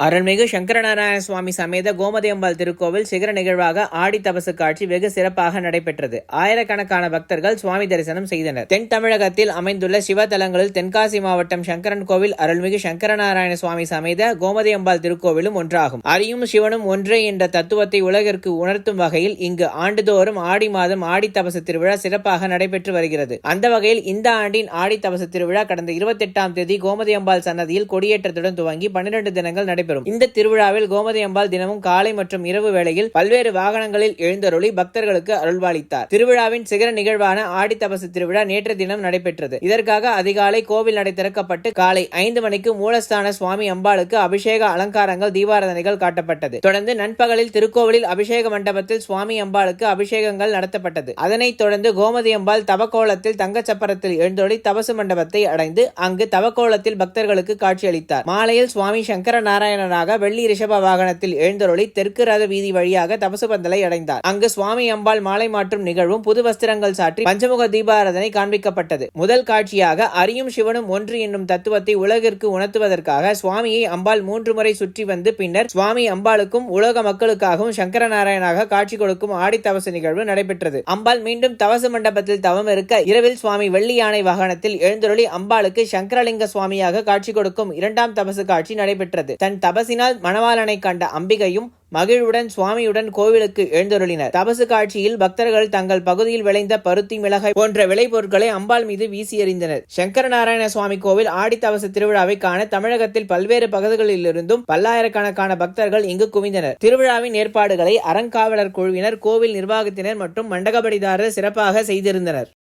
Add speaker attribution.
Speaker 1: அருள்மிகு சங்கரநாராயண சுவாமி சமேத கோமதியம்பாள் திருக்கோவில் சிகர நிகழ்வாக ஆடி தபசு காட்சி வெகு சிறப்பாக நடைபெற்றது. ஆயிரக்கணக்கான பக்தர்கள் சுவாமி தரிசனம் செய்தனர். தென் தமிழகத்தில் அமைந்துள்ள சிவத்தலங்களில் தென்காசி மாவட்டம் சங்கரன் கோவில் அருள்மிகு சங்கரநாராயண சுவாமி சமேத கோமதியம்பாள் திருக்கோவிலும் ஒன்றாகும். அரியும் சிவனும் ஒன்றே என்ற தத்துவத்தை உலகிற்கு உணர்த்தும் வகையில் இங்கு ஆண்டுதோறும் ஆடி மாதம் ஆடி தபசு திருவிழா சிறப்பாக நடைபெற்று வருகிறது. அந்த வகையில் இந்த ஆண்டின் ஆடி தபசு திருவிழா கடந்த 28ஆம் தேதி கோமதியம்பாள் சன்னதியில் கொடியேற்றத்துடன் துவங்கி 12 தினங்கள் நடைபெறும். இந்த திருவிழாவில் கோமதியம்பாள் தினமும் காலை மற்றும் இரவு வேளையில் பல்வேறு வாகனங்களில் எழுந்தருளி பக்தர்களுக்கு அருள்வாளித்தார். திருவிழாவின் சிகர நிகழ்வான ஆடி தபசு திருவிழா நேற்று தினம் நடைபெற்றது. இதற்காக அதிகாலை கோவில் நடை திறக்கப்பட்டு காலை 5 மணிக்கு மூலஸ்தான சுவாமி அம்பாளுக்கு அபிஷேக அலங்காரங்கள் தீபாராதனைகள் காட்டப்பட்டது. தொடர்ந்து நண்பகலில் திருக்கோவிலில் அபிஷேக மண்டபத்தில் சுவாமி அம்பாளுக்கு அபிஷேகங்கள் நடத்தப்பட்டது. அதனைத் தொடர்ந்து கோமதியம்பாள் தவக்கோலத்தில் தங்கச்சப்பரத்தில் எழுந்தருளி தபசு மண்டபத்தை அடைந்து அங்கு தவக்கோலத்தில் பக்தர்களுக்கு காட்சியளித்தார். மாலையில் சுவாமி சங்கர நாராயண வெள்ளி ரிஷப வாகனத்தில் எழுந்தருளி தெற்கு ரத வீதி வழியாக தபசு பந்தலை அடைந்தார். அங்கு சுவாமி அம்பாள் மாலை மாற்றும் நிகழ்வும் புது வஸ்திரங்கள் சாற்றி பஞ்சமுக தீபாராதனை காண்பிக்கப்பட்டது. முதல் காட்சியாக அரியும் சிவனும் ஒன்று என்னும் தத்துவத்தை உலகிற்கு உணர்த்துவதற்காக சுவாமியை அம்பாள் 3 முறை சுற்றி வந்து பின்னர் சுவாமி அம்பாளுக்கும் உலக மக்களுக்காகவும் சங்கரநாராயணாக காட்சி கொடுக்கும் ஆடி தபசு நிகழ்வு நடைபெற்றது. அம்பாள் மீண்டும் தவசு மண்டபத்தில் தவம் இருக்க இரவில் சுவாமி வெள்ளி யானை வாகனத்தில் எழுந்தருளி அம்பாளுக்கு சங்கரலிங்க சுவாமியாக காட்சி கொடுக்கும் 2ஆம் தபசு காட்சி நடைபெற்றது. தன் தபசினால் மணவாளனை கண்ட அம்பிகையும் மகிழ்வுடன் சுவாமியுடன் கோவிலுக்கு எழுந்தருளினர். தபசு காட்சியில் பக்தர்கள் தங்கள் பகுதியில் விளைந்த பருத்தி, மிளகாய் போன்ற விளைபொருட்களை அம்பாள் மீது வீசி எறிந்தனர். சங்கரநாராயண சுவாமி கோவில் ஆடி தபசு திருவிழாவை காண தமிழகத்தில் பல்வேறு பகுதிகளிலிருந்தும் பல்லாயிரக்கணக்கான பக்தர்கள் இங்கு குவிந்தனர். திருவிழாவின் ஏற்பாடுகளை அறங்காவலர் குழுவினர், கோவில் நிர்வாகத்தினர் மற்றும் மண்டகப்படிதாரர் சிறப்பாக செய்திருந்தனர்.